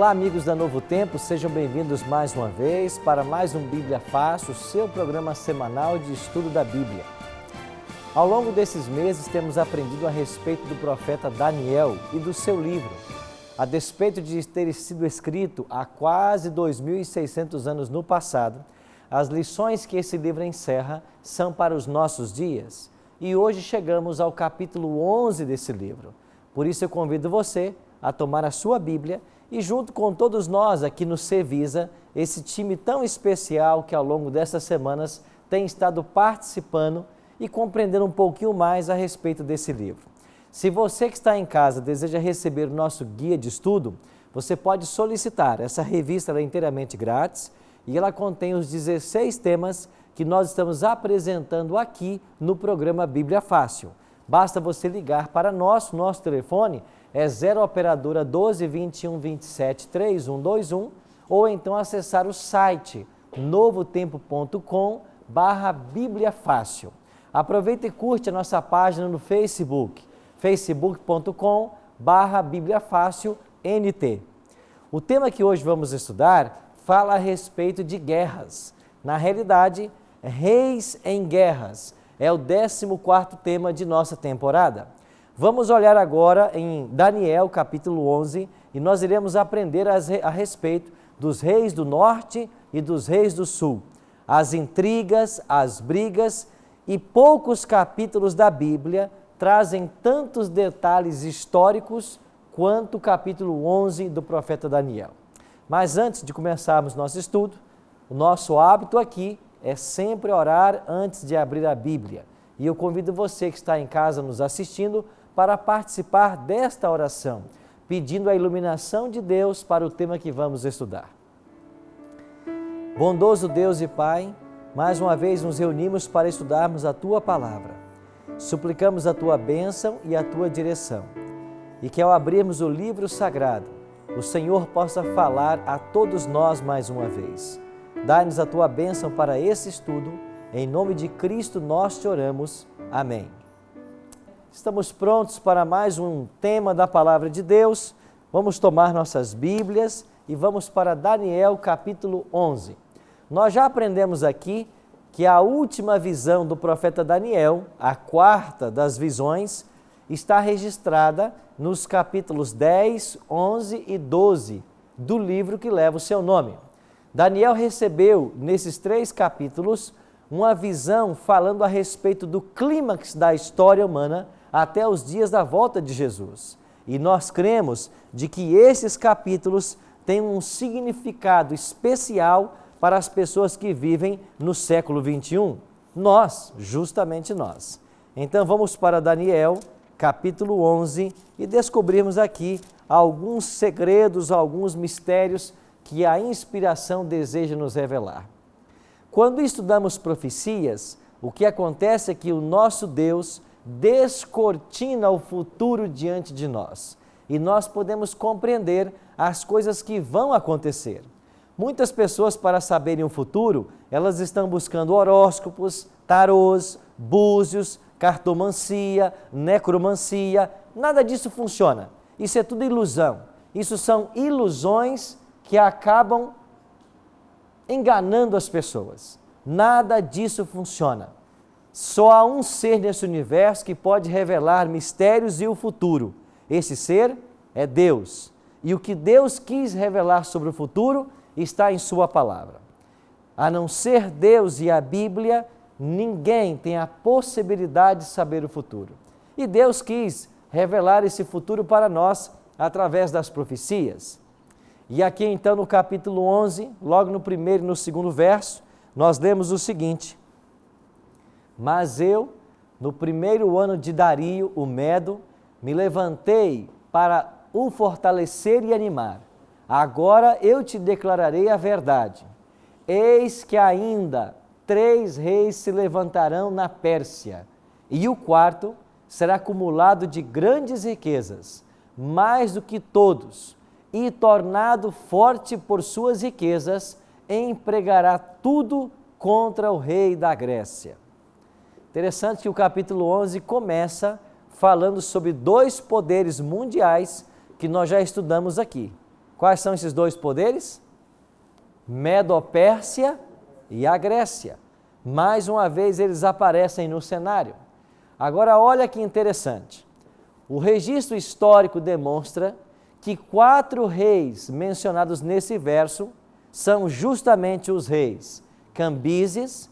Olá, amigos da Novo Tempo, sejam bem-vindos mais uma vez para mais um Bíblia Fácil, o seu programa semanal de estudo da Bíblia. Ao longo desses meses temos aprendido a respeito do profeta Daniel e do seu livro. A despeito de ter sido escrito há quase 2.600 anos no passado, as lições que esse livro encerra são para os nossos dias. E hoje chegamos ao capítulo 11 desse livro. Por isso eu convido você a tomar a sua Bíblia e junto com todos nós aqui no Cevisa, esse time tão especial que ao longo dessas semanas tem estado participando e compreendendo um pouquinho mais a respeito desse livro. Se você que está em casa deseja receber o nosso guia de estudo, você pode solicitar. Essa revista é inteiramente grátis e ela contém os 16 temas que nós estamos apresentando aqui no programa Bíblia Fácil. Basta você ligar para nosso telefone é 0 operadora 12 21 27 3121 ou então acessar o site novotempo.com/Bíblia Fácil. Aproveita e curte a nossa página no Facebook, facebook.com/Bíblia Fácil NT. O tema que hoje vamos estudar fala a respeito de guerras. Na realidade, reis em guerras é o 14º tema de nossa temporada. Vamos olhar agora em Daniel capítulo 11 e nós iremos aprender a respeito dos reis do norte e dos reis do sul, as intrigas, as brigas, e poucos capítulos da Bíblia trazem tantos detalhes históricos quanto o capítulo 11 do profeta Daniel. Mas antes de começarmos nosso estudo, o nosso hábito aqui é sempre orar antes de abrir a Bíblia. E eu convido você que está em casa nos assistindo para participar desta oração, pedindo a iluminação de Deus para o tema que vamos estudar. Bondoso Deus e Pai, mais uma vez nos reunimos para estudarmos a Tua Palavra. Suplicamos a Tua bênção e a Tua direção. E que ao abrirmos o livro sagrado, o Senhor possa falar a todos nós mais uma vez. Dá-nos a Tua bênção para esse estudo. Em nome de Cristo nós te oramos. Amém. Estamos prontos para mais um tema da Palavra de Deus. Vamos tomar nossas Bíblias e vamos para Daniel capítulo 11. Nós já aprendemos aqui que a última visão do profeta Daniel, a quarta das visões, está registrada nos capítulos 10, 11 e 12 do livro que leva o seu nome. Daniel recebeu, nesses 3 capítulos, uma visão falando a respeito do clímax da história humana até os dias da volta de Jesus. E nós cremos de que esses capítulos têm um significado especial para as pessoas que vivem no século 21. Nós, justamente nós. Então vamos para Daniel, capítulo 11, e descobrirmos aqui alguns segredos, alguns mistérios que a inspiração deseja nos revelar. Quando estudamos profecias, o que acontece é que o nosso Deus descortina o futuro diante de nós e nós podemos compreender as coisas que vão acontecer. Muitas pessoas, para saberem o futuro, elas estão buscando horóscopos, tarôs, búzios, cartomancia, necromancia. Nada disso funciona. Isso é tudo ilusão. Isso são ilusões que acabam enganando as pessoas. Nada disso funciona. Só há um ser nesse universo que pode revelar mistérios e o futuro. Esse ser é Deus. E o que Deus quis revelar sobre o futuro está em sua palavra. A não ser Deus e a Bíblia, ninguém tem a possibilidade de saber o futuro. E Deus quis revelar esse futuro para nós através das profecias. E aqui então no capítulo 11, logo no primeiro e no segundo verso, nós lemos o seguinte: Mas eu, no primeiro ano de Dario, o Medo, me levantei para o fortalecer e animar. Agora eu te declararei a verdade. Eis que ainda 3 reis se levantarão na Pérsia, e o quarto será acumulado de grandes riquezas, mais do que todos, e tornado forte por suas riquezas, empregará tudo contra o rei da Grécia. Interessante que o capítulo 11 começa falando sobre 2 poderes mundiais que nós já estudamos aqui. Quais são esses dois poderes? Medo-Pérsia e a Grécia. Mais uma vez eles aparecem no cenário. Agora olha que interessante. O registro histórico demonstra que 4 reis mencionados nesse verso são justamente os reis Cambises,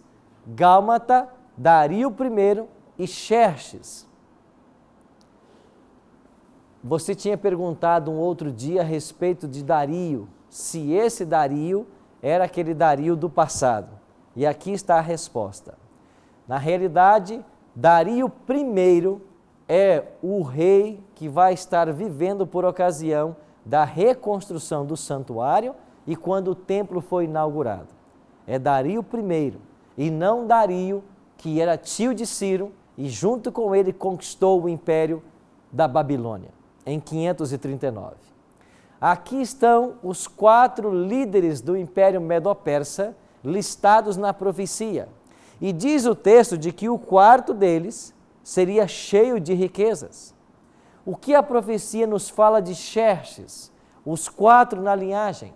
Gálmata, Dario I e Xerxes. Você tinha perguntado um outro dia a respeito de Dario, se esse Dario era aquele Dario do passado. E aqui está a resposta. Na realidade, Dario I é o rei que vai estar vivendo por ocasião da reconstrução do santuário e quando o templo foi inaugurado. É Dario I e não Dario, que era tio de Ciro e junto com ele conquistou o império da Babilônia em 539. Aqui estão os 4 líderes do Império Medo-Persa listados na profecia. E diz o texto de que o quarto deles seria cheio de riquezas. O que a profecia nos fala de Xerxes? Os 4 na linhagem.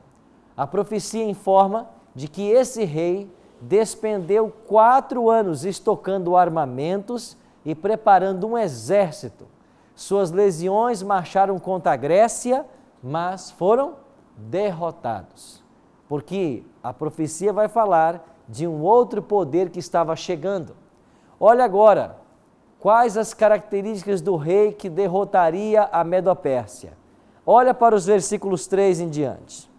A profecia informa de que esse rei despendeu 4 anos estocando armamentos e preparando um exército. Suas legiões marcharam contra a Grécia, mas foram derrotados. Porque a profecia vai falar de um outro poder que estava chegando. Olha agora, quais as características do rei que derrotaria a Medo-Pérsia. Olha para os versículos 3 em diante.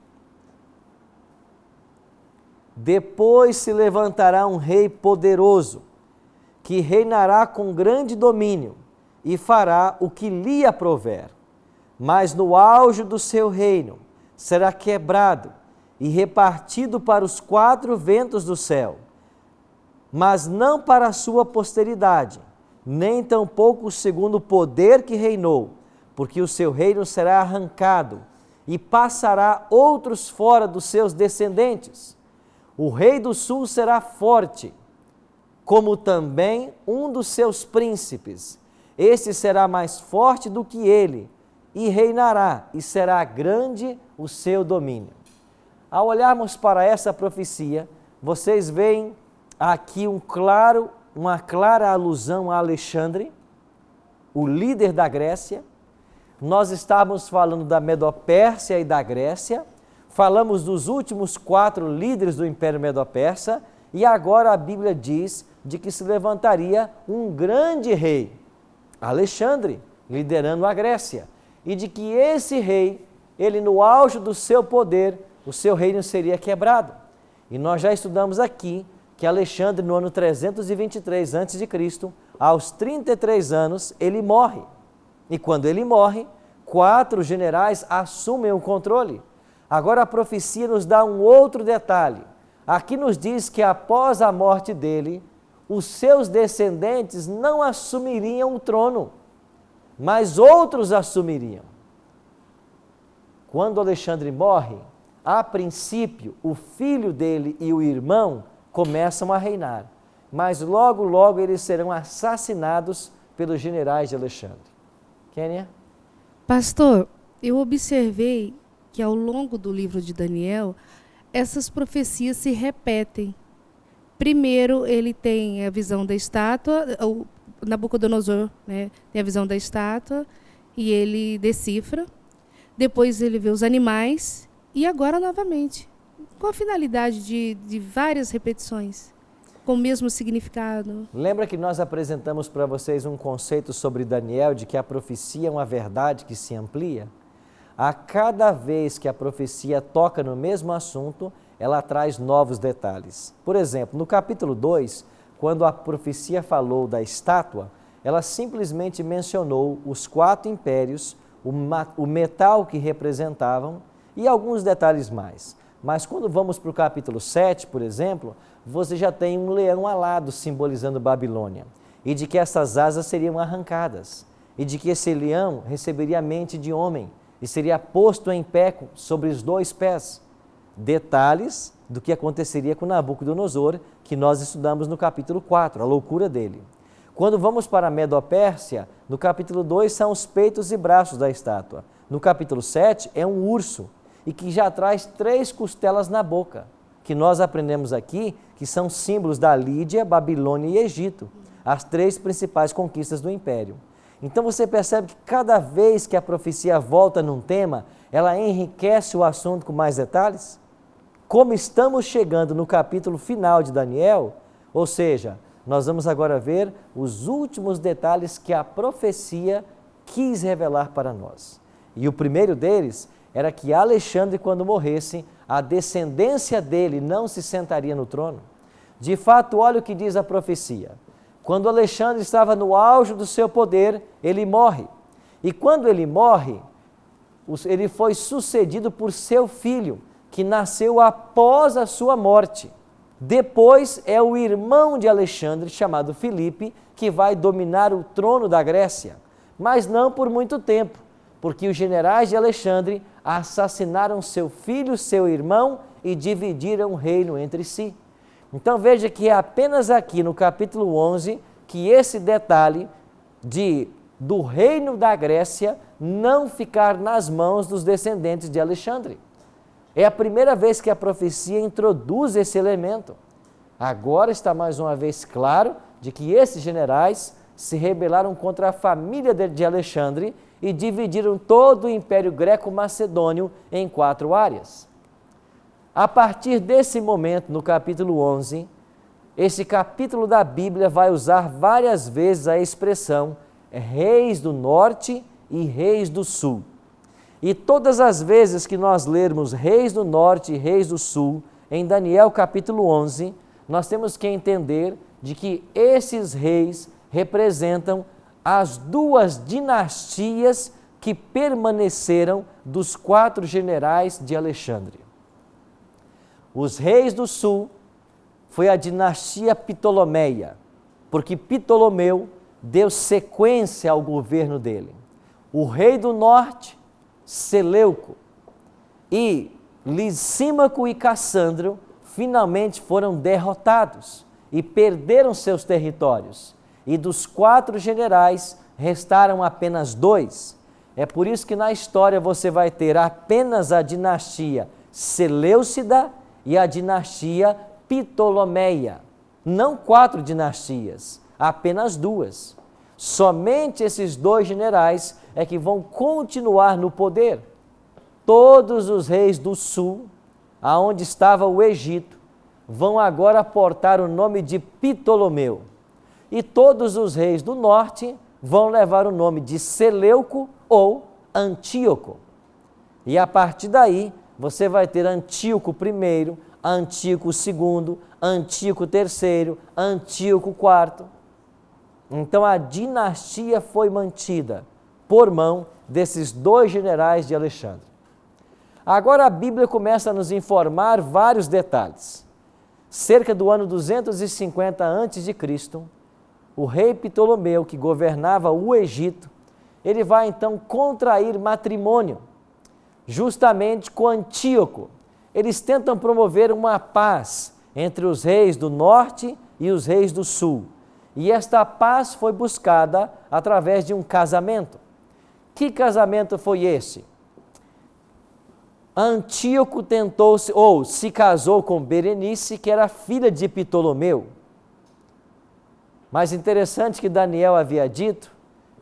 Depois se levantará um rei poderoso, que reinará com grande domínio e fará o que lhe aprouver. Mas no auge do seu reino será quebrado e repartido para os 4 ventos do céu, mas não para a sua posteridade, nem tampouco segundo o poder que reinou, porque o seu reino será arrancado e passará outros fora dos seus descendentes. O rei do sul será forte, como também um dos seus príncipes. Este será mais forte do que ele, e reinará, e será grande o seu domínio. Ao olharmos para essa profecia, vocês veem aqui uma clara alusão a Alexandre, o líder da Grécia. Nós estávamos falando da Medo-Pérsia e da Grécia, falamos dos últimos 4 líderes do Império Medo-Persa, e agora a Bíblia diz de que se levantaria um grande rei, Alexandre, liderando a Grécia, e de que esse rei, ele no auge do seu poder, o seu reino seria quebrado. E nós já estudamos aqui que Alexandre, no ano 323 a.C., aos 33 anos, ele morre. E quando ele morre, 4 generais assumem o controle. Agora a profecia nos dá um outro detalhe. Aqui nos diz que após a morte dele, os seus descendentes não assumiriam o trono, mas outros assumiriam. Quando Alexandre morre, a princípio, o filho dele e o irmão começam a reinar, mas logo, logo eles serão assassinados pelos generais de Alexandre. Kênia? Pastor, eu observei que ao longo do livro de Daniel, essas profecias se repetem. Primeiro, ele tem a visão da estátua, o Nabucodonosor, né, tem a visão da estátua e ele decifra. Depois ele vê os animais e agora novamente. Com a finalidade de várias repetições, com o mesmo significado. Lembra que nós apresentamos para vocês um conceito sobre Daniel, de que a profecia é uma verdade que se amplia? A cada vez que a profecia toca no mesmo assunto, ela traz novos detalhes. Por exemplo, no capítulo 2, quando a profecia falou da estátua, ela simplesmente mencionou os 4 impérios, o metal que representavam e alguns detalhes mais. Mas quando vamos para o capítulo 7, por exemplo, você já tem um leão alado simbolizando Babilônia, e de que essas asas seriam arrancadas, e de que esse leão receberia a mente de homem, e seria posto em pé sobre os 2 pés. Detalhes do que aconteceria com Nabucodonosor, que nós estudamos no capítulo 4, a loucura dele. Quando vamos para a Medo-Pérsia, no capítulo 2 são os peitos e braços da estátua. No capítulo 7 é um urso. e que já traz 3 costelas na boca, que nós aprendemos aqui, que são símbolos da Lídia, Babilônia e Egito, as 3 principais conquistas do Império. Então você percebe que cada vez que a profecia volta num tema, ela enriquece o assunto com mais detalhes? Como estamos chegando no capítulo final de Daniel, ou seja, nós vamos agora ver os últimos detalhes que a profecia quis revelar para nós. E o primeiro deles era que Alexandre, quando morresse, a descendência dele não se sentaria no trono. De fato, olha o que diz a profecia. Quando Alexandre estava no auge do seu poder, ele morre. E quando ele morre, ele foi sucedido por seu filho, que nasceu após a sua morte. Depois é o irmão de Alexandre, chamado Filipe, que vai dominar o trono da Grécia, mas não por muito tempo, porque os generais de Alexandre assassinaram seu filho, seu irmão e dividiram o reino entre si. Então veja que é apenas aqui no capítulo 11 que esse detalhe do reino da Grécia não ficar nas mãos dos descendentes de Alexandre. É a primeira vez que a profecia introduz esse elemento. Agora está mais uma vez claro de que esses generais se rebelaram contra a família de Alexandre e dividiram todo o Império Greco-Macedônio em 4 áreas. A partir desse momento, no capítulo 11, esse capítulo da Bíblia vai usar várias vezes a expressão reis do norte e reis do sul. E todas as vezes que nós lermos reis do norte e reis do sul, em Daniel capítulo 11, nós temos que entender de que esses reis representam as 2 dinastias que permaneceram dos 4 generais de Alexandre. Os reis do sul foi a dinastia Ptolomeia, porque Ptolomeu deu sequência ao governo dele. O rei do norte, Seleuco, e Lisímaco e Cassandro finalmente foram derrotados e perderam seus territórios. E dos 4 generais restaram apenas 2. É por isso que na história você vai ter apenas a dinastia Seleucida e a dinastia Ptolomeia. Não 4 dinastias, apenas 2. Somente esses 2 generais é que vão continuar no poder. Todos os reis do sul, aonde estava o Egito, vão agora portar o nome de Ptolomeu. E todos os reis do norte vão levar o nome de Seleuco ou Antíoco. E a partir daí, você vai ter Antíoco I, Antíoco II, Antíoco III, Antíoco IV. Então a dinastia foi mantida por mão desses 2 generais de Alexandre. Agora a Bíblia começa a nos informar vários detalhes. Cerca do ano 250 a.C., o rei Ptolomeu, que governava o Egito, ele vai então contrair matrimônio, justamente com Antíoco. Eles tentam promover uma paz entre os reis do norte e os reis do sul. E esta paz foi buscada através de um casamento. Que casamento foi esse? Antíoco se casou com Berenice, que era filha de Ptolomeu. Mas interessante que Daniel havia dito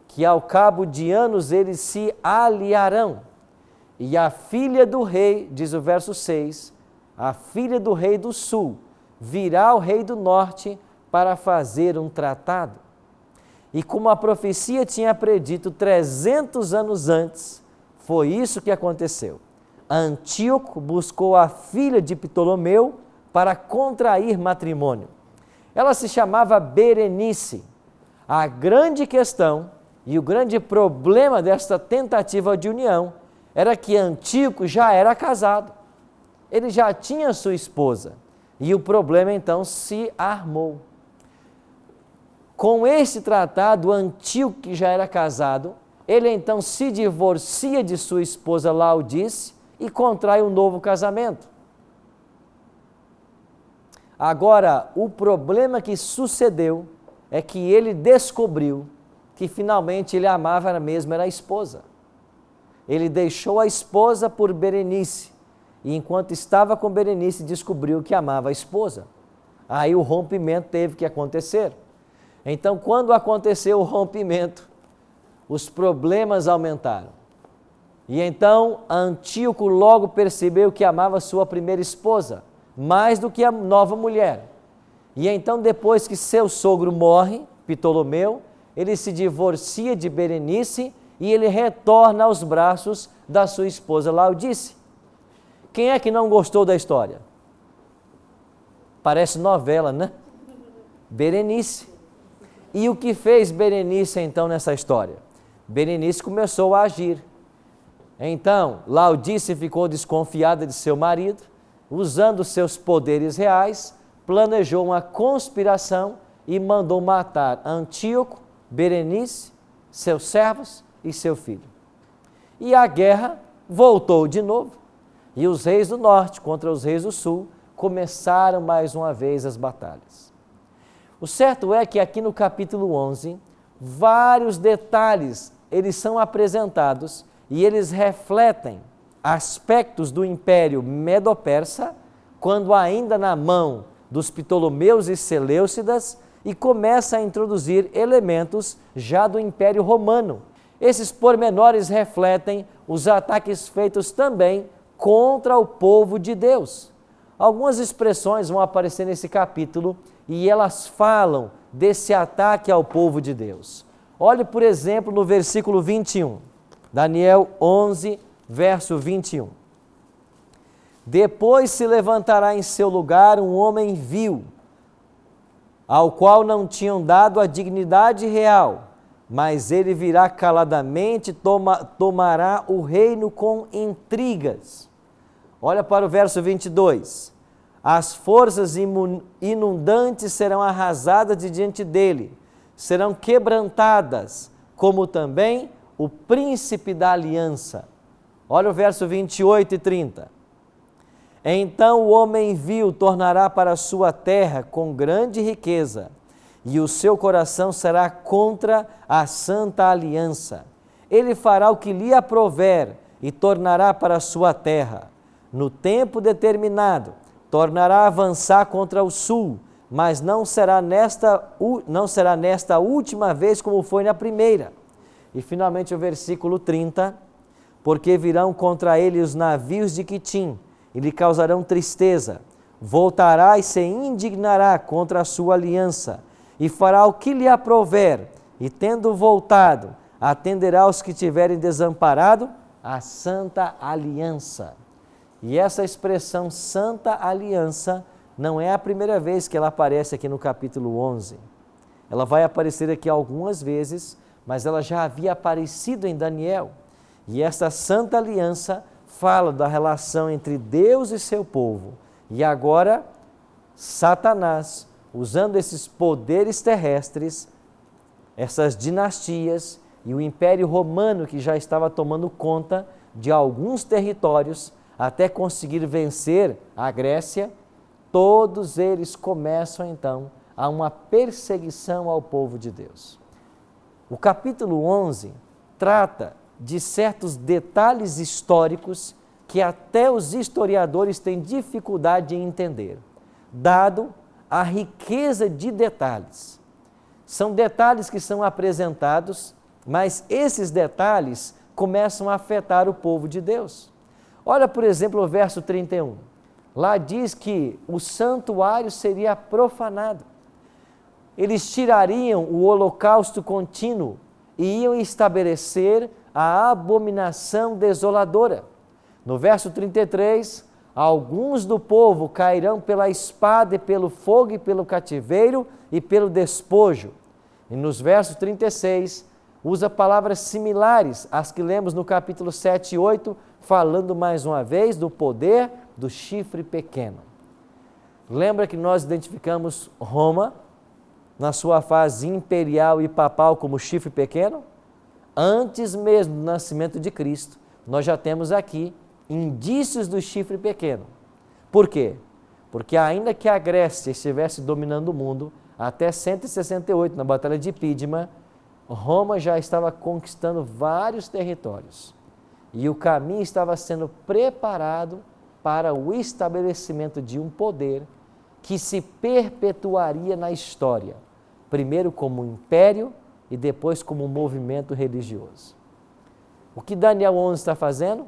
que ao cabo de anos eles se aliarão. E a filha do rei, diz o verso 6, a filha do rei do sul virá ao rei do norte para fazer um tratado. E como a profecia tinha predito 300 anos antes, foi isso que aconteceu. Antíoco buscou a filha de Ptolomeu para contrair matrimônio. Ela se chamava Berenice. A grande questão e o grande problema desta tentativa de união era que Antíoco já era casado. Ele já tinha sua esposa. E o problema então se armou. Com esse tratado, Antíoco, que já era casado, ele então se divorcia de sua esposa Laodice e contrai um novo casamento. Agora, o problema que sucedeu é que ele descobriu que finalmente ele amava mesmo era a esposa. Ele deixou a esposa por Berenice e enquanto estava com Berenice descobriu que amava a esposa. Aí o rompimento teve que acontecer. Então, quando aconteceu o rompimento, os problemas aumentaram. E então Antíoco logo percebeu que amava sua primeira esposa, mais do que a nova mulher. E então, depois que seu sogro morre, Ptolomeu, ele se divorcia de Berenice e ele retorna aos braços da sua esposa Laodice. Quem é que não gostou da história? Parece novela, né? Berenice. E o que fez Berenice então nessa história? Berenice começou a agir. Então, Laodice ficou desconfiada de seu marido, usando seus poderes reais, planejou uma conspiração e mandou matar Antíoco, Berenice, seus servos e seu filho. E a guerra voltou de novo, e os reis do norte contra os reis do sul começaram mais uma vez as batalhas. O certo é que aqui no capítulo 11, vários detalhes eles são apresentados e eles refletem aspectos do Império Medo-Persa, quando ainda na mão dos Ptolomeus e Seleucidas, e começa a introduzir elementos já do Império Romano. Esses pormenores refletem os ataques feitos também contra o povo de Deus. Algumas expressões vão aparecer nesse capítulo e elas falam desse ataque ao povo de Deus. Olhe, por exemplo, no versículo 21, Daniel 11, verso 21. Depois se levantará em seu lugar um homem vil, ao qual não tinham dado a dignidade real, mas ele virá caladamente, tomará o reino com intrigas. Olha para o verso 22. As forças inundantes serão arrasadas de diante dele, serão quebrantadas, como também o príncipe da aliança. Olha o verso 28 e 30. Então o homem vil tornará para a sua terra com grande riqueza, e o seu coração será contra a santa aliança. Ele fará o que lhe aprouver e tornará para a sua terra. No tempo determinado, tornará a avançar contra o sul, mas não será nesta última vez como foi na primeira. E finalmente o versículo 30, porque virão contra ele os navios de Quitim, e lhe causarão tristeza, voltará e se indignará contra a sua aliança, e fará o que lhe aprouver, e tendo voltado, atenderá aos que tiverem desamparado a santa aliança. E essa expressão santa aliança não é a primeira vez que ela aparece aqui no capítulo 11. Ela vai aparecer aqui algumas vezes, mas ela já havia aparecido em Daniel. E essa santa aliança fala da relação entre Deus e seu povo. E agora, Satanás, usando esses poderes terrestres, essas dinastias e o Império Romano que já estava tomando conta de alguns territórios, até conseguir vencer a Grécia, todos eles começam então a uma perseguição ao povo de Deus. O capítulo 11 trata de certos detalhes históricos que até os historiadores têm dificuldade em entender, dado a riqueza de detalhes. São detalhes que são apresentados, mas esses detalhes começam a afetar o povo de Deus. Olha, por exemplo, o verso 31. Lá diz que o santuário seria profanado. Eles tirariam o holocausto contínuo e iam estabelecer a abominação desoladora. No verso 33, alguns do povo cairão pela espada e pelo fogo e pelo cativeiro e pelo despojo. E nos versos 36, usa palavras similares às que lemos no capítulo 7 e 8, falando mais uma vez do poder do chifre pequeno. Lembra que nós identificamos Roma, na sua fase imperial e papal, como chifre pequeno? Antes mesmo do nascimento de Cristo, nós já temos aqui indícios do chifre pequeno. Por quê? Porque ainda que a Grécia estivesse dominando o mundo, até 168, na Batalha de Pídima, Roma já estava conquistando vários territórios. E o caminho estava sendo preparado para o estabelecimento de um poder que se perpetuaria na história, primeiro como um império e depois como um movimento religioso. O que Daniel 11 está fazendo?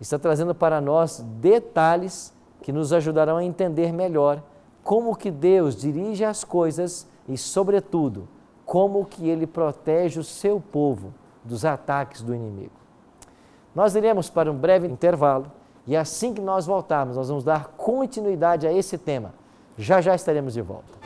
Está trazendo para nós detalhes que nos ajudarão a entender melhor como que Deus dirige as coisas e, sobretudo, como que Ele protege o seu povo dos ataques do inimigo. Nós iremos para um breve intervalo e assim que nós voltarmos, nós vamos dar continuidade a esse tema. Já já estaremos de volta.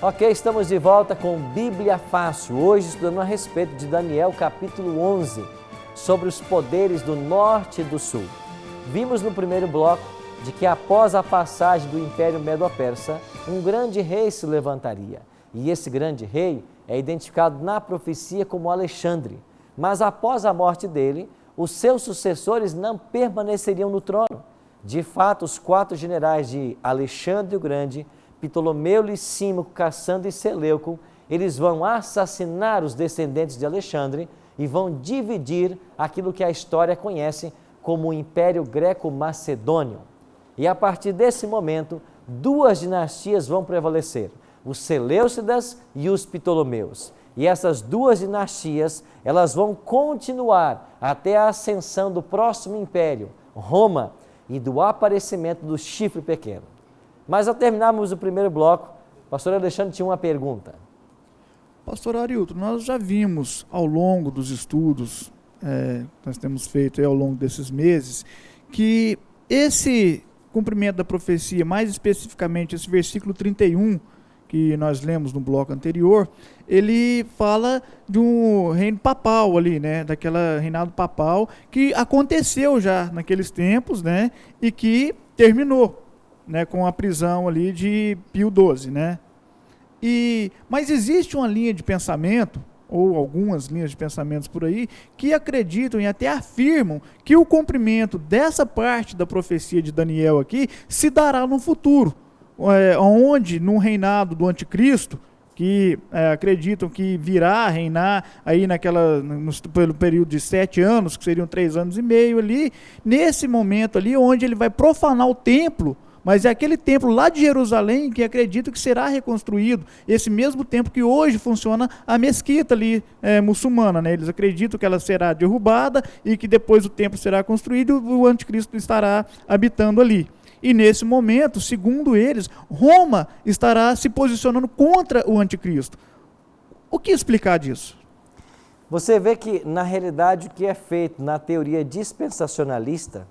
Ok, estamos de volta com Bíblia Fácil, hoje estudando a respeito de Daniel capítulo 11, sobre os poderes do norte e do sul. Vimos no primeiro bloco de que após a passagem do Império Medo-Persa, um grande rei se levantaria. E esse grande rei é identificado na profecia como Alexandre. Mas após a morte dele, os seus sucessores não permaneceriam no trono. De fato, os 4 generais de Alexandre o Grande, Ptolomeu, Licímaco, Cassandro e Seleuco, eles vão assassinar os descendentes de Alexandre e vão dividir aquilo que a história conhece como o Império Greco-Macedônio. E a partir desse momento, 2 dinastias vão prevalecer, os Seleucidas e os Ptolomeus. E essas 2 dinastias, elas vão continuar até a ascensão do próximo império, Roma, e do aparecimento do chifre pequeno. Mas ao terminarmos o primeiro bloco, o pastor Alexandre tinha uma pergunta. Pastor Arilton, nós já vimos ao longo dos estudos que nós temos feito ao longo desses meses, que esse cumprimento da profecia, mais especificamente esse versículo 31, que nós lemos no bloco anterior, ele fala de um reino papal ali, né, daquela reinado papal que aconteceu já naqueles tempos, né, e que terminou, né, com a prisão ali de Pio XII, né? Mas existe uma linha de pensamento, ou algumas linhas de pensamentos por aí, que acreditam e até afirmam que o cumprimento dessa parte da profecia de Daniel aqui se dará no futuro, onde no reinado do anticristo, que acreditam que virá a reinar aí pelo período de 7 anos, que seriam 3 anos e meio ali, nesse momento ali, onde ele vai profanar o templo, mas é aquele templo lá de Jerusalém que acredito que será reconstruído, esse mesmo templo que hoje funciona a mesquita ali muçulmana, né? Eles acreditam que ela será derrubada e que depois o templo será construído e o anticristo estará habitando ali. E nesse momento, segundo eles, Roma estará se posicionando contra o anticristo. O que explicar disso? Você vê que, na realidade, o que é feito na teoria dispensacionalista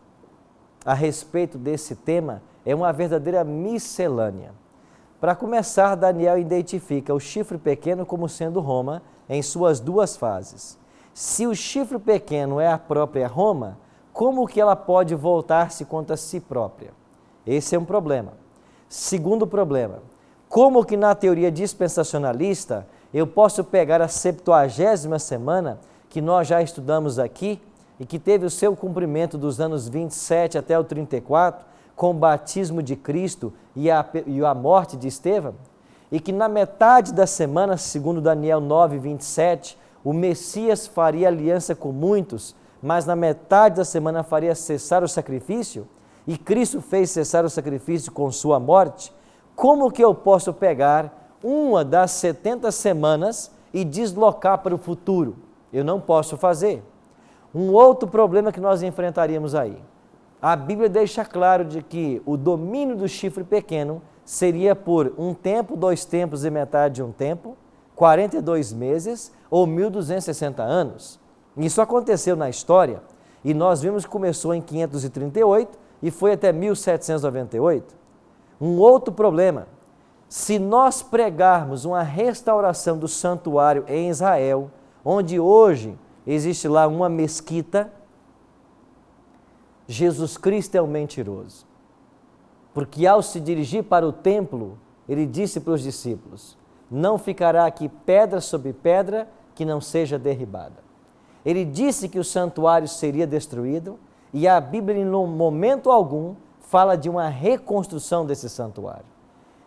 a respeito desse tema é uma verdadeira miscelânea. Para começar, Daniel identifica o chifre pequeno como sendo Roma em suas 2 fases. Se o chifre pequeno é a própria Roma, como que ela pode voltar-se contra si própria? Esse é um problema. Segundo problema, como que na teoria dispensacionalista eu posso pegar a 70ª semana, que nós já estudamos aqui, e que teve o seu cumprimento dos anos 27 até o 34, com o batismo de Cristo e a morte de Estevão, e que na metade da semana, segundo Daniel 9, 27, o Messias faria aliança com muitos, mas na metade da semana faria cessar o sacrifício, e Cristo fez cessar o sacrifício com sua morte. Como que eu posso pegar uma das 70 semanas e deslocar para o futuro? Eu não posso fazer. Um outro problema que nós enfrentaríamos aí. A Bíblia deixa claro de que o domínio do chifre pequeno seria por 1 tempo, 2 tempos e metade de 1 tempo, 42 meses ou 1260 anos. Isso aconteceu na história e nós vimos que começou em 538 e foi até 1798. Um outro problema, se nós pregarmos uma restauração do santuário em Israel, onde hoje existe lá uma mesquita, Jesus Cristo é um mentiroso. Porque ao se dirigir para o templo, ele disse para os discípulos, não ficará aqui pedra sobre pedra que não seja derribada. Ele disse que o santuário seria destruído e a Bíblia, em momento algum, fala de uma reconstrução desse santuário.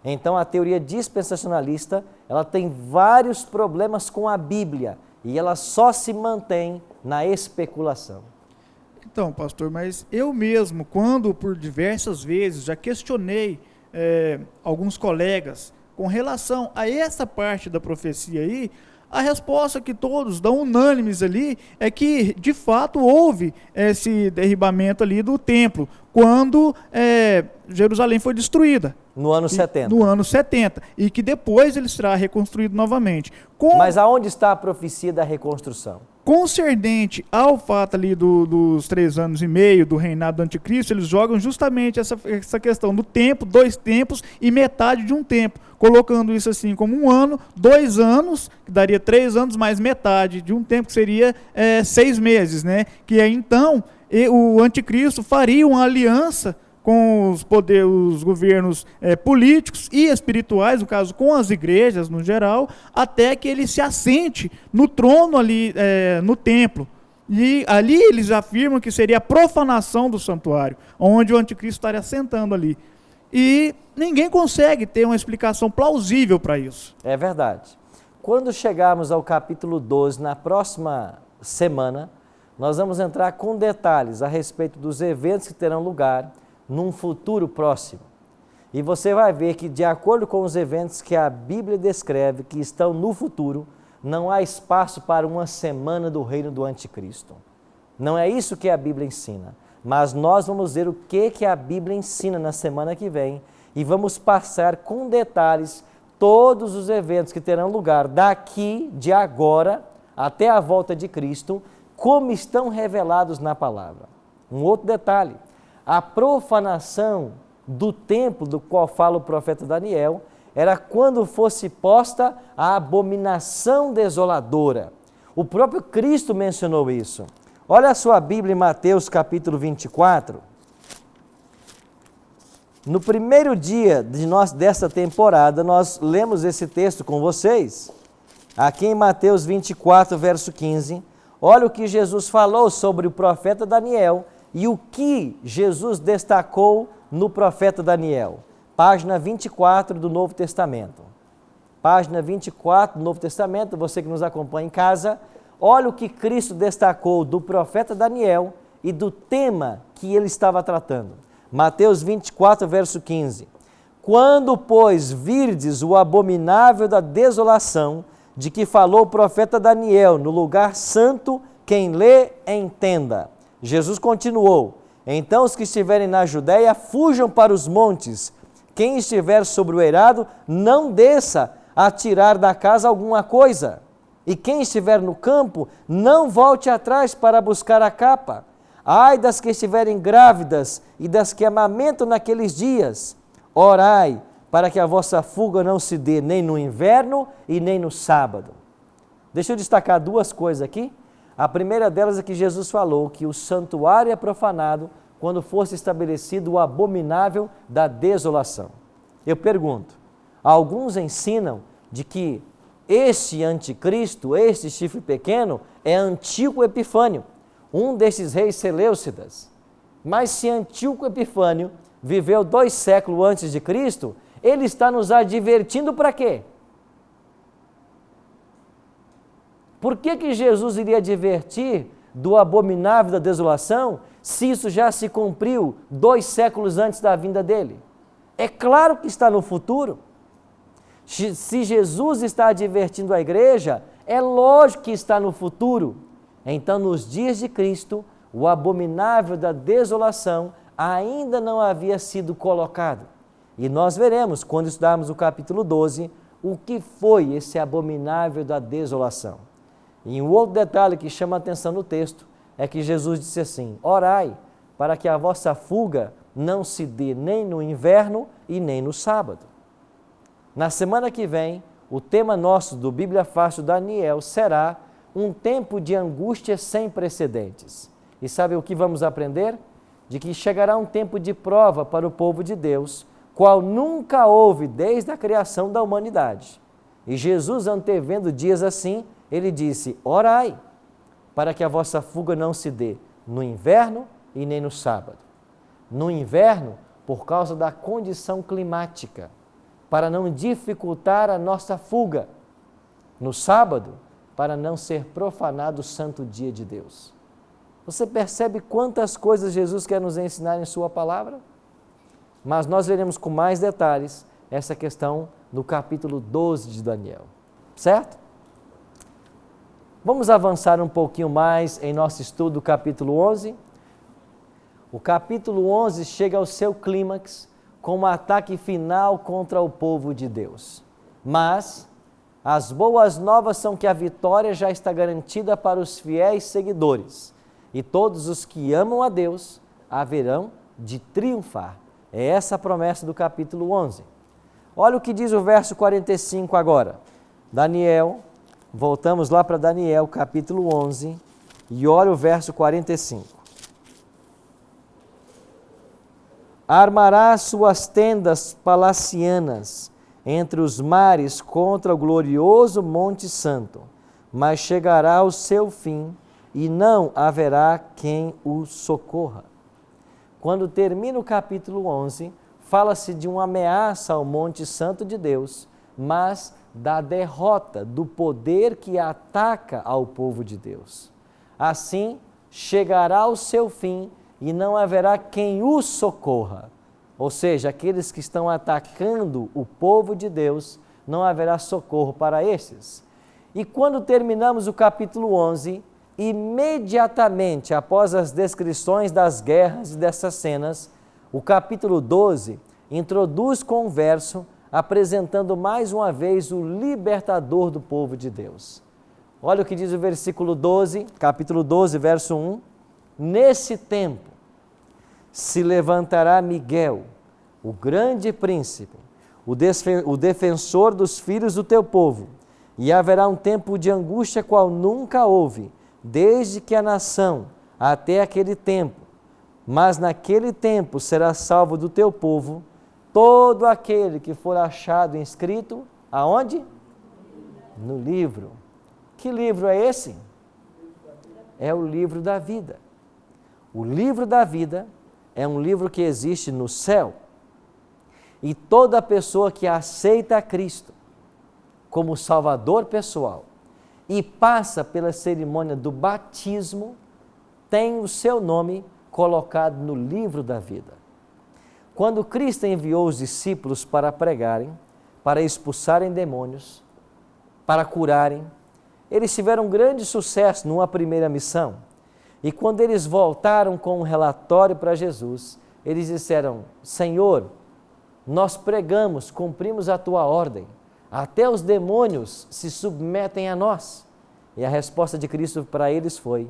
Então a teoria dispensacionalista, ela tem vários problemas com a Bíblia e ela só se mantém na especulação. Então, pastor, mas eu mesmo, quando por diversas vezes já questionei alguns colegas com relação a essa parte da profecia aí, a resposta que todos dão unânimes ali é que, de fato, houve esse derribamento ali do templo, quando Jerusalém foi destruída. No ano 70. No ano 70. E que depois ele será reconstruído novamente. Mas aonde está a profecia da reconstrução? Concernente ao fato ali dos 3 anos e meio do reinado do anticristo, eles jogam justamente essa questão do tempo, 2 tempos e metade de um tempo, colocando isso assim como 1 ano, 2 anos, que daria 3 anos, mais metade de um tempo, que seria 6 meses, né? Que aí então o anticristo faria uma aliança com os governos políticos e espirituais, no caso com as igrejas no geral, até que ele se assente no trono ali, no templo. E ali eles afirmam que seria a profanação do santuário, onde o anticristo estaria assentando ali. E ninguém consegue ter uma explicação plausível para isso. É verdade. Quando chegarmos ao capítulo 12, na próxima semana, nós vamos entrar com detalhes a respeito dos eventos que terão lugar num futuro próximo. E você vai ver que, de acordo com os eventos que a Bíblia descreve, que estão no futuro, não há espaço para uma semana do reino do anticristo. Não é isso que a Bíblia ensina. Mas nós vamos ver o que a Bíblia ensina na semana que vem e vamos passar com detalhes todos os eventos que terão lugar daqui, de agora, até a volta de Cristo, como estão revelados na palavra. Um outro detalhe: a profanação do templo do qual fala o profeta Daniel era quando fosse posta a abominação desoladora. O próprio Cristo mencionou isso. Olha a sua Bíblia em Mateus capítulo 24. No primeiro dia desta temporada, nós lemos esse texto com vocês. Aqui em Mateus 24, verso 15, olha o que Jesus falou sobre o profeta Daniel e o que Jesus destacou no profeta Daniel. Página 24 do Novo Testamento. Página 24 do Novo Testamento, você que nos acompanha em casa, olha o que Cristo destacou do profeta Daniel e do tema que ele estava tratando. Mateus 24, verso 15. Quando, pois, virdes o abominável da desolação, de que falou o profeta Daniel no lugar santo, quem lê, entenda. Jesus continuou: então os que estiverem na Judéia fujam para os montes. Quem estiver sobre o eirado, não desça a tirar da casa alguma coisa. E quem estiver no campo, não volte atrás para buscar a capa. Ai das que estiverem grávidas e das que amamentam naqueles dias. Orai para que a vossa fuga não se dê nem no inverno e nem no sábado. Deixa eu destacar 2 coisas aqui. A primeira delas é que Jesus falou que o santuário é profanado quando fosse estabelecido o abominável da desolação. Eu pergunto, alguns ensinam de que este anticristo, este chifre pequeno, é Antíoco Epifânio, um desses reis seleucidas. Mas se Antíoco Epifânio viveu 2 séculos antes de Cristo, ele está nos advertindo para quê? Por que Jesus iria advertir do abominável da desolação, se isso já se cumpriu 2 séculos antes da vinda dele? É claro que está no futuro. Se Jesus está advertindo a igreja, é lógico que está no futuro. Então, nos dias de Cristo, o abominável da desolação ainda não havia sido colocado. E nós veremos, quando estudarmos o capítulo 12, o que foi esse abominável da desolação. E um outro detalhe que chama a atenção no texto é que Jesus disse assim: orai para que a vossa fuga não se dê nem no inverno e nem no sábado. Na semana que vem, o tema nosso do Bíblia Fácil Daniel será um tempo de angústia sem precedentes. E sabe o que vamos aprender? De que chegará um tempo de prova para o povo de Deus, qual nunca houve desde a criação da humanidade. E Jesus, antevendo dias assim, ele disse: orai para que a vossa fuga não se dê no inverno e nem no sábado. No inverno, por causa da condição climática. para não dificultar a nossa fuga. No sábado, para não ser profanado o santo dia de Deus. Você percebe quantas coisas Jesus quer nos ensinar em sua palavra? Mas nós veremos com mais detalhes essa questão no capítulo 12 de Daniel. Certo? Vamos avançar um pouquinho mais em nosso estudo do capítulo 11. O capítulo 11 chega ao seu clímax com um ataque final contra o povo de Deus. Mas as boas novas são que a vitória já está garantida para os fiéis seguidores, e todos os que amam a Deus haverão de triunfar. É essa a promessa do capítulo 11. Olha o que diz o verso 45 agora. Daniel, voltamos lá para Daniel, capítulo 11, e olha o verso 45. Armará suas tendas palacianas entre os mares contra o glorioso Monte Santo, mas chegará ao seu fim e não haverá quem o socorra. Quando termina o capítulo 11, fala-se de uma ameaça ao Monte Santo de Deus, mas da derrota do poder que ataca ao povo de Deus. Assim, chegará ao seu fim e não haverá quem o socorra. Ou seja, aqueles que estão atacando o povo de Deus, não haverá socorro para esses. E quando terminamos o capítulo 11, imediatamente após as descrições das guerras e dessas cenas, o capítulo 12 introduz com um verso apresentando mais uma vez o libertador do povo de Deus. Olha o que diz o versículo 12, capítulo 12, verso 1. Nesse tempo se levantará Miguel, o grande príncipe, o defensor dos filhos do teu povo, e haverá um tempo de angústia qual nunca houve, desde que a nação até aquele tempo. Mas naquele tempo será salvo do teu povo todo aquele que for achado inscrito, aonde? No livro. Que livro é esse? É o livro da vida. O livro da vida é um livro que existe no céu. E toda pessoa que aceita a Cristo como Salvador pessoal e passa pela cerimônia do batismo, tem o seu nome colocado no livro da vida. Quando Cristo enviou os discípulos para pregarem, para expulsarem demônios, para curarem, eles tiveram grande sucesso numa primeira missão. E quando eles voltaram com um relatório para Jesus, eles disseram: Senhor, nós pregamos, cumprimos a tua ordem, até os demônios se submetem a nós. E a resposta de Cristo para eles foi: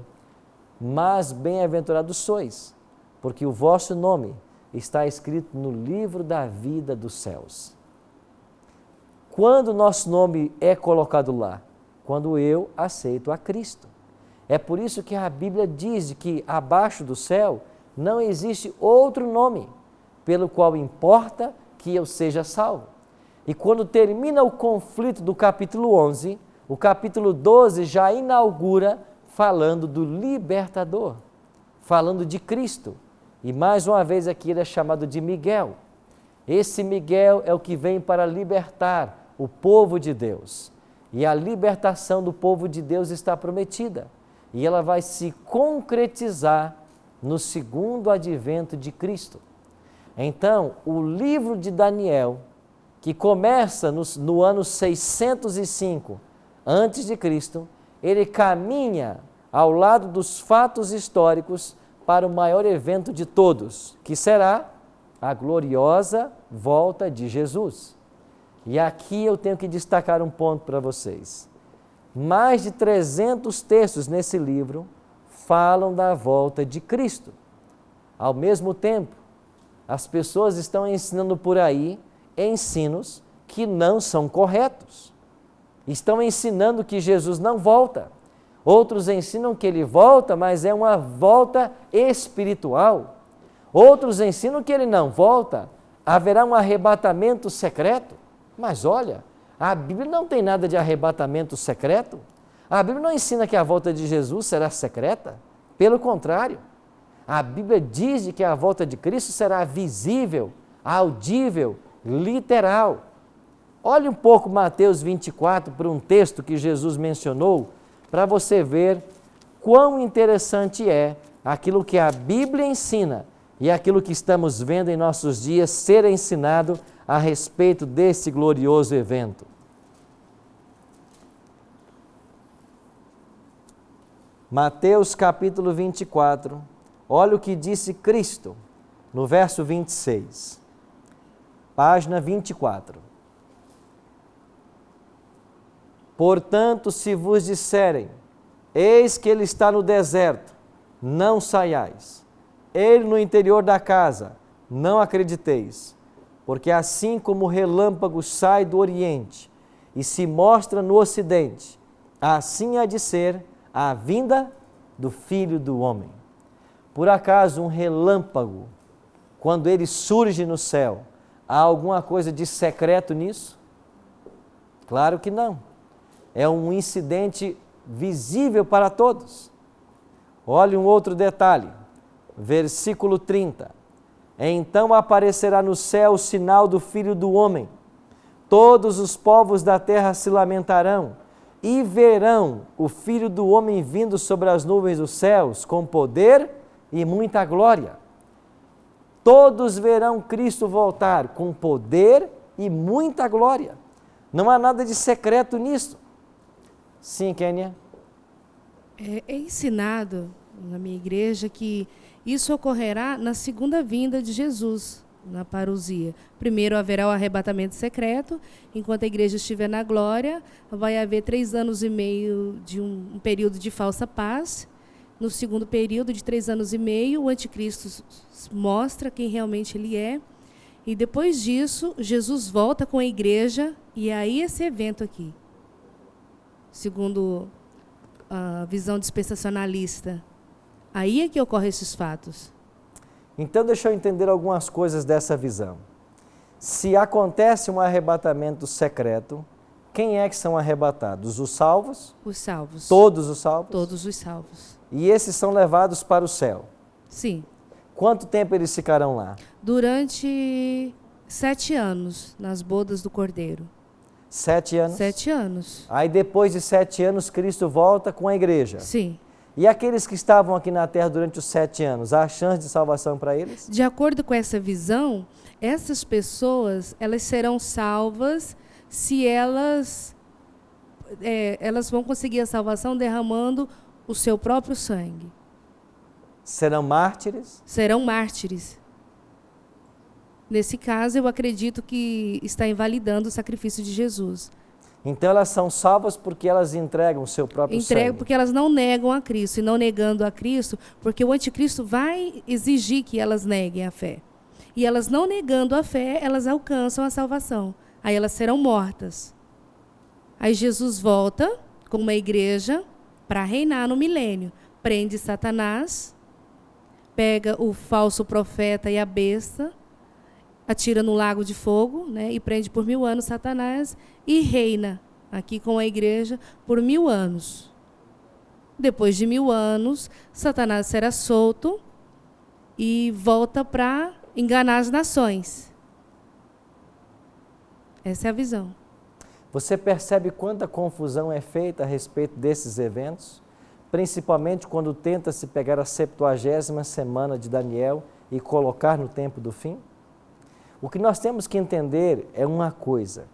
mas bem-aventurados sois, porque o vosso nome está escrito no livro da vida dos céus. Quando nosso nome é colocado lá? Quando eu aceito a Cristo. É por isso que a Bíblia diz que abaixo do céu não existe outro nome pelo qual importa que eu seja salvo. E quando termina o conflito do capítulo 11, o capítulo 12 já inaugura falando do libertador, falando de Cristo. E mais uma vez aqui ele é chamado de Miguel. Esse Miguel é o que vem para libertar o povo de Deus. E a libertação do povo de Deus está prometida. E ela vai se concretizar no segundo advento de Cristo. Então, o livro de Daniel, que começa no ano 605 a.C., ele caminha ao lado dos fatos históricos para o maior evento de todos, que será a gloriosa volta de Jesus. E aqui eu tenho que destacar um ponto para vocês. Mais de 300 textos nesse livro falam da volta de Cristo. Ao mesmo tempo, as pessoas estão ensinando por aí ensinos que não são corretos. Estão ensinando que Jesus não volta. Outros ensinam que ele volta, mas é uma volta espiritual. Outros ensinam que ele não volta, haverá um arrebatamento secreto. Mas olha, a Bíblia não tem nada de arrebatamento secreto. A Bíblia não ensina que a volta de Jesus será secreta. Pelo contrário, a Bíblia diz que a volta de Cristo será visível, audível, literal. Olhe um pouco Mateus 24 para um texto que Jesus mencionou, para você ver quão interessante é aquilo que a Bíblia ensina e aquilo que estamos vendo em nossos dias ser ensinado a respeito desse glorioso evento. Mateus capítulo 24, olha o que disse Cristo no verso 26, página 24. Portanto, se vos disserem, eis que ele está no deserto, não saiais. Ele no interior da casa, não acrediteis. Porque assim como o relâmpago sai do oriente e se mostra no ocidente, assim há de ser a vinda do Filho do Homem. Por acaso um relâmpago, quando ele surge no céu, há alguma coisa de secreto nisso? Claro que não. É um incidente visível para todos. Olhe um outro detalhe, versículo 30. Então aparecerá no céu o sinal do Filho do Homem. Todos os povos da terra se lamentarão e verão o Filho do Homem vindo sobre as nuvens dos céus com poder e muita glória. Todos verão Cristo voltar com poder e muita glória. Não há nada de secreto nisso. Sim, Kênia? É ensinado na minha igreja que isso ocorrerá na segunda vinda de Jesus, na parousia. Primeiro haverá o arrebatamento secreto, enquanto a igreja estiver na glória, vai haver 3 anos e meio de um período de falsa paz. No segundo período de 3 anos e meio, o anticristo mostra quem realmente ele é. E depois disso, Jesus volta com a igreja, e aí esse evento aqui, segundo a visão dispensacionalista, aí é que ocorrem esses fatos. Então deixa eu entender algumas coisas dessa visão. Se acontece um arrebatamento secreto, quem é que são arrebatados? Os salvos? Os salvos. Todos os salvos? Todos os salvos. E esses são levados para o céu? Sim. Quanto tempo eles ficarão lá? Durante 7 anos, nas bodas do Cordeiro. 7 anos? 7 anos. Aí depois de 7 anos, Cristo volta com a igreja. Sim. E aqueles que estavam aqui na terra durante os 7 anos, há chance de salvação para eles? De acordo com essa visão, essas pessoas, elas serão salvas se elas vão conseguir a salvação derramando o seu próprio sangue. Serão mártires? Serão mártires. Nesse caso, eu acredito que está invalidando o sacrifício de Jesus. Então elas são salvas porque elas entregam o seu próprio sangue. Porque elas não negam a Cristo, e não negando a Cristo, porque o anticristo vai exigir que elas neguem a fé. E elas não negando a fé, elas alcançam a salvação. Aí elas serão mortas. Aí Jesus volta com uma igreja para reinar no milênio. Prende Satanás, pega o falso profeta e a besta, atira no lago de fogo, né, e prende por 1000 anos Satanás e reina aqui com a igreja por 1000 anos. Depois de 1000 anos, Satanás será solto e volta para enganar as nações. Essa é a visão. Você percebe quanta confusão é feita a respeito desses eventos? Principalmente quando tenta-se pegar a 70ª semana de Daniel e colocar no tempo do fim? O que nós temos que entender é uma coisa.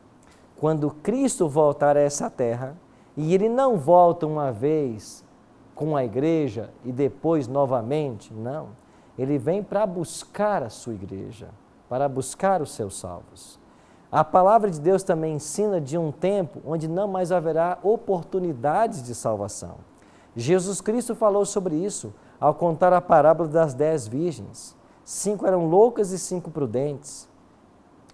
Quando Cristo voltar a essa terra, e Ele não volta uma vez com a igreja e depois novamente, não. Ele vem para buscar a sua igreja, para buscar os seus salvos. A palavra de Deus também ensina de um tempo onde não mais haverá oportunidades de salvação. Jesus Cristo falou sobre isso ao contar a parábola das 10 virgens. 5 eram loucas e 5 prudentes.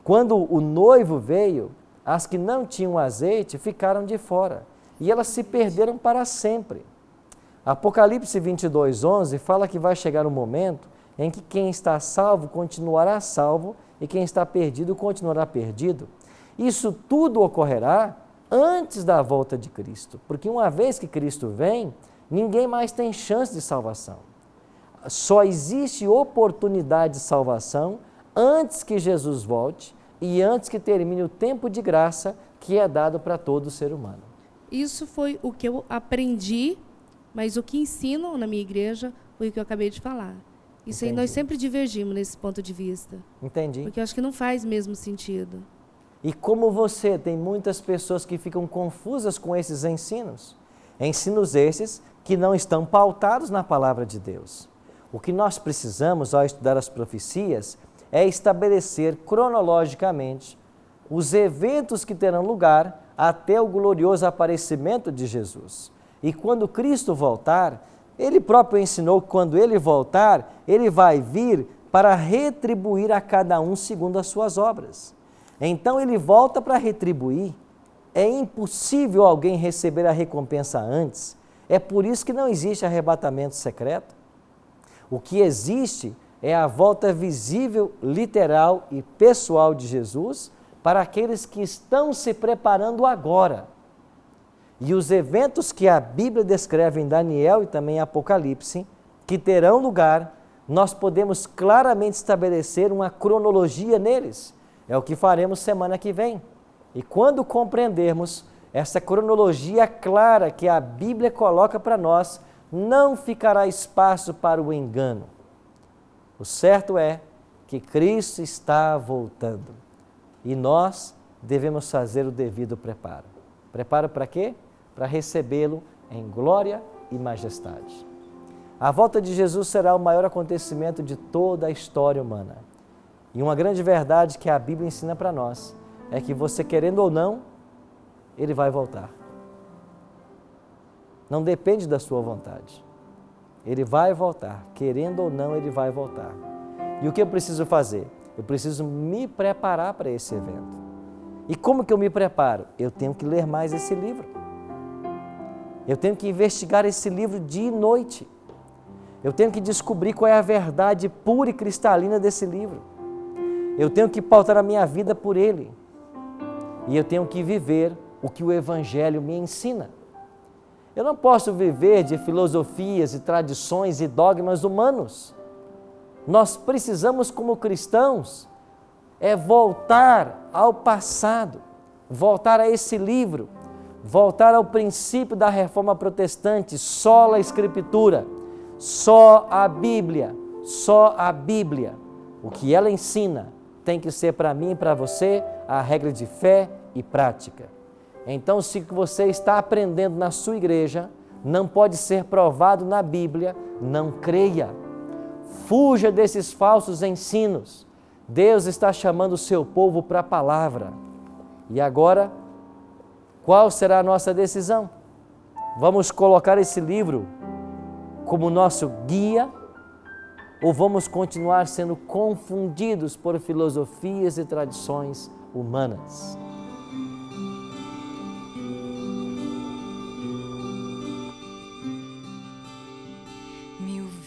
Quando o noivo veio, as que não tinham azeite ficaram de fora e elas se perderam para sempre. Apocalipse 22:11 fala que vai chegar um momento em que quem está salvo continuará salvo e quem está perdido continuará perdido. Isso tudo ocorrerá antes da volta de Cristo, porque uma vez que Cristo vem, ninguém mais tem chance de salvação. Só existe oportunidade de salvação antes que Jesus volte e antes que termine o tempo de graça que é dado para todo ser humano. Isso foi o que eu aprendi, mas o que ensino na minha igreja foi o que eu acabei de falar. Isso aí nós sempre divergimos nesse ponto de vista. Entendi. Porque eu acho que não faz mesmo sentido. E como você, tem muitas pessoas que ficam confusas com esses ensinos. Ensinos esses que não estão pautados na palavra de Deus. O que nós precisamos ao estudar as profecias é estabelecer cronologicamente os eventos que terão lugar até o glorioso aparecimento de Jesus. E quando Cristo voltar, Ele próprio ensinou que quando Ele voltar, Ele vai vir para retribuir a cada um segundo as suas obras. Então Ele volta para retribuir. É impossível alguém receber a recompensa antes. É por isso que não existe arrebatamento secreto. O que existe é a volta visível, literal e pessoal de Jesus para aqueles que estão se preparando agora. E os eventos que a Bíblia descreve em Daniel e também em Apocalipse, que terão lugar, nós podemos claramente estabelecer uma cronologia neles. É o que faremos semana que vem. E quando compreendermos essa cronologia clara que a Bíblia coloca para nós, não ficará espaço para o engano. O certo é que Cristo está voltando e nós devemos fazer o devido preparo. Preparo para quê? Para recebê-lo em glória e majestade. A volta de Jesus será o maior acontecimento de toda a história humana. E uma grande verdade que a Bíblia ensina para nós é que você querendo ou não, Ele vai voltar. Não depende da sua vontade. Ele vai voltar, querendo ou não, Ele vai voltar. E o que eu preciso fazer? Eu preciso me preparar para esse evento. E como que eu me preparo? Eu tenho que ler mais esse livro. Eu tenho que investigar esse livro dia e noite. Eu tenho que descobrir qual é a verdade pura e cristalina desse livro. Eu tenho que pautar a minha vida por ele. E eu tenho que viver o que o Evangelho me ensina. Eu não posso viver de filosofias e tradições e dogmas humanos. Nós precisamos, como cristãos, voltar ao passado, voltar a esse livro, voltar ao princípio da reforma protestante, sola Escritura, só a Bíblia, só a Bíblia. O que ela ensina tem que ser para mim e para você a regra de fé e prática. Então, se o que você está aprendendo na sua igreja não pode ser provado na Bíblia, não creia. Fuja desses falsos ensinos. Deus está chamando o seu povo para a palavra. E agora, qual será a nossa decisão? Vamos colocar esse livro como nosso guia ou vamos continuar sendo confundidos por filosofias e tradições humanas?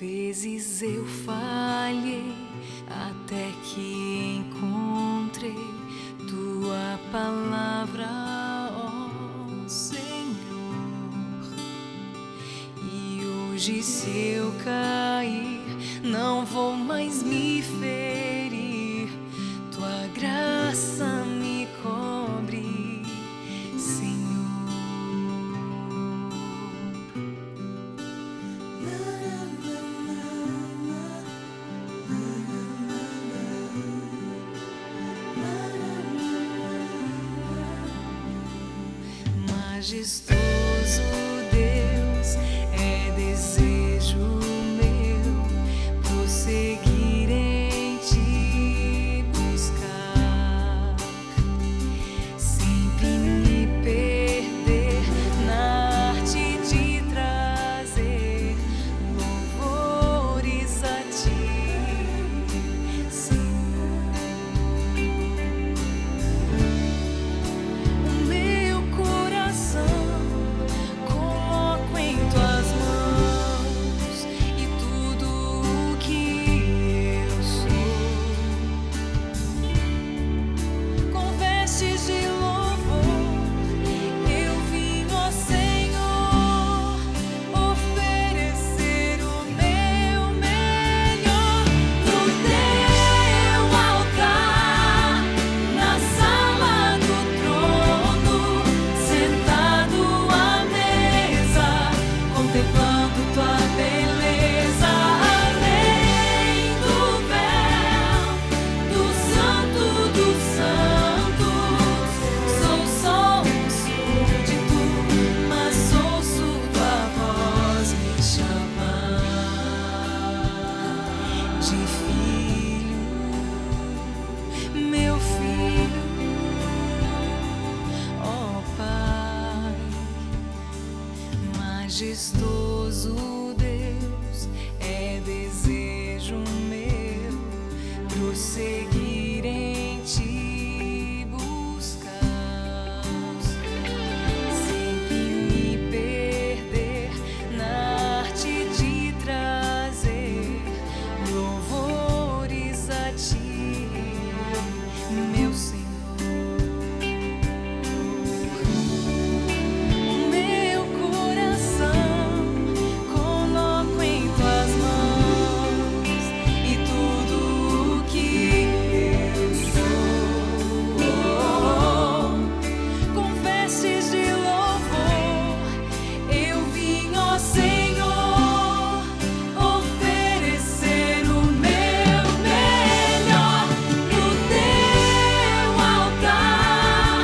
Vezes eu falhei até que encontrei tua palavra, ó Senhor. E hoje se eu cair, não vou mais me ferir. Tua graça me cobre, Senhor. Majestoso Deus, é desejo meu prosseguir em te buscar, sempre me perder na arte de trazer louvores a ti, Senhor. O meu coração coloco em tuas mãos e Majestoso Deus, é desejo meu prosseguir em Ti buscar, sempre me perder na arte de trazer louvores a Ti, meu Senhor. Meu coração coloco em Tuas mãos e tudo o que eu sou, com vestes de louvor, eu vim, ó Senhor, oferecer o meu melhor no Teu altar,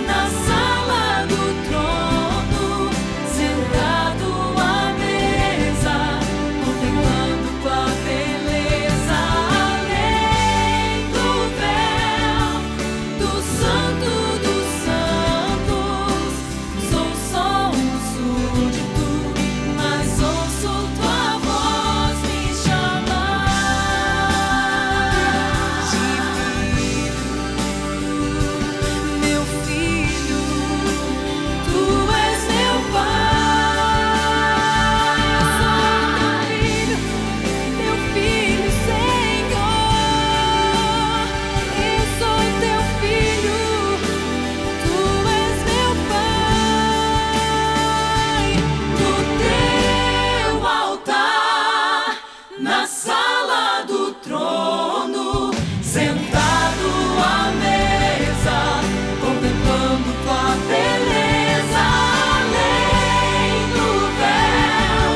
na sala do trono, sentado à mesa, contemplando Tua beleza, além do véu do Santo dos Santos. Sou só um súdito, mas ouço Tua voz me chamar de filho, meu filho, Tu és meu Pai. Eu sou Teu filho, Senhor. Eu sou Teu filho, Tu és meu Pai. No Teu altar, na sala do trono, sentado à mesa, contemplando Tua beleza, além do véu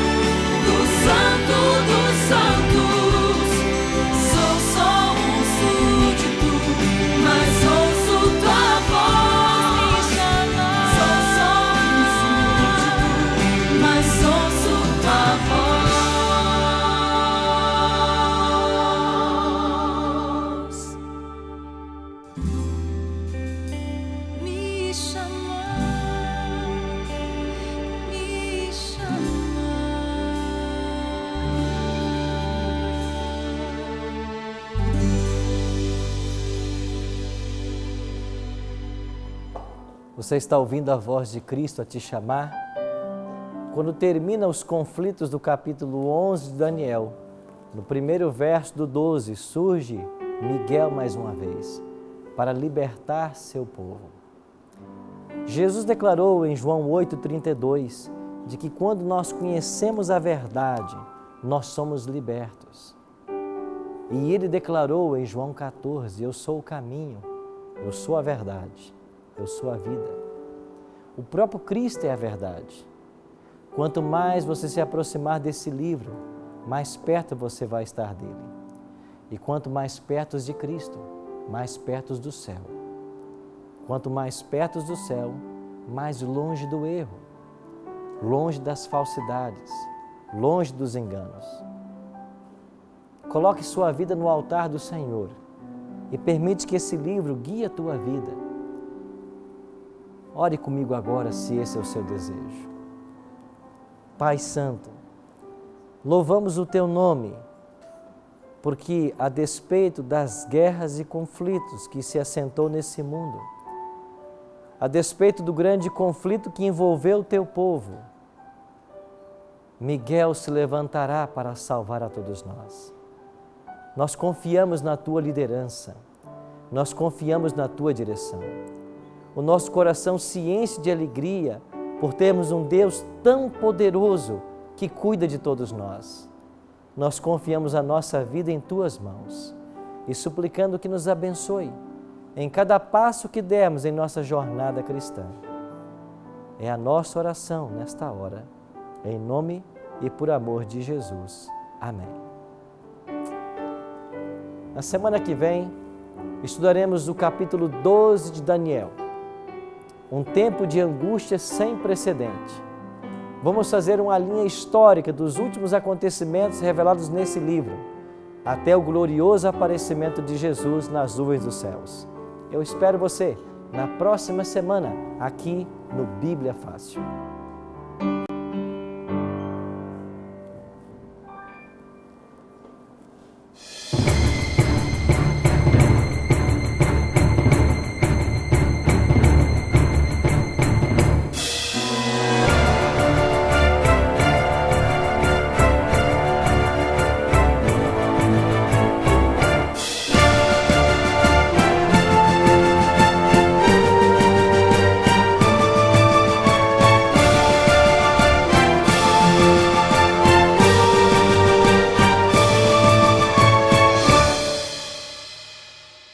do Santo dos Santos. Sou só um súdito, mas ouço Tua voz me chamar. Sou só um súdito, mas ouço Tua voz me chamar, me Você está ouvindo a voz de Cristo a te chamar? Quando termina os conflitos do capítulo 11 de Daniel, no primeiro verso do 12, surge Miguel mais uma vez, para libertar seu povo. Jesus declarou em João 8,32, de que quando nós conhecemos a verdade, nós somos libertos. E Ele declarou em João 14, eu sou o caminho, eu sou a verdade, eu sou a vida. O próprio Cristo é a verdade. Quanto mais você se aproximar desse livro, mais perto você vai estar dele. E quanto mais perto de Cristo, mais perto do céu. Quanto mais perto do céu, mais longe do erro, longe das falsidades, longe dos enganos. Coloque sua vida no altar do Senhor e permite que esse livro guie a tua vida. Ore comigo agora, se esse é o seu desejo. Pai Santo, louvamos o Teu nome, porque a despeito das guerras e conflitos que se assentou nesse mundo, a despeito do grande conflito que envolveu o Teu povo, Miguel se levantará para salvar a todos nós. Nós confiamos na Tua liderança, nós confiamos na Tua direção. O nosso coração se enche de alegria por termos um Deus tão poderoso que cuida de todos nós. Nós confiamos a nossa vida em Tuas mãos e suplicando que nos abençoe em cada passo que dermos em nossa jornada cristã. É a nossa oração nesta hora, em nome e por amor de Jesus. Amém. Na semana que vem, estudaremos o capítulo 12 de Daniel, um tempo de angústia sem precedente. Vamos fazer uma linha histórica dos últimos acontecimentos revelados nesse livro, até o glorioso aparecimento de Jesus nas nuvens dos céus. Eu espero você na próxima semana, aqui no Bíblia Fácil.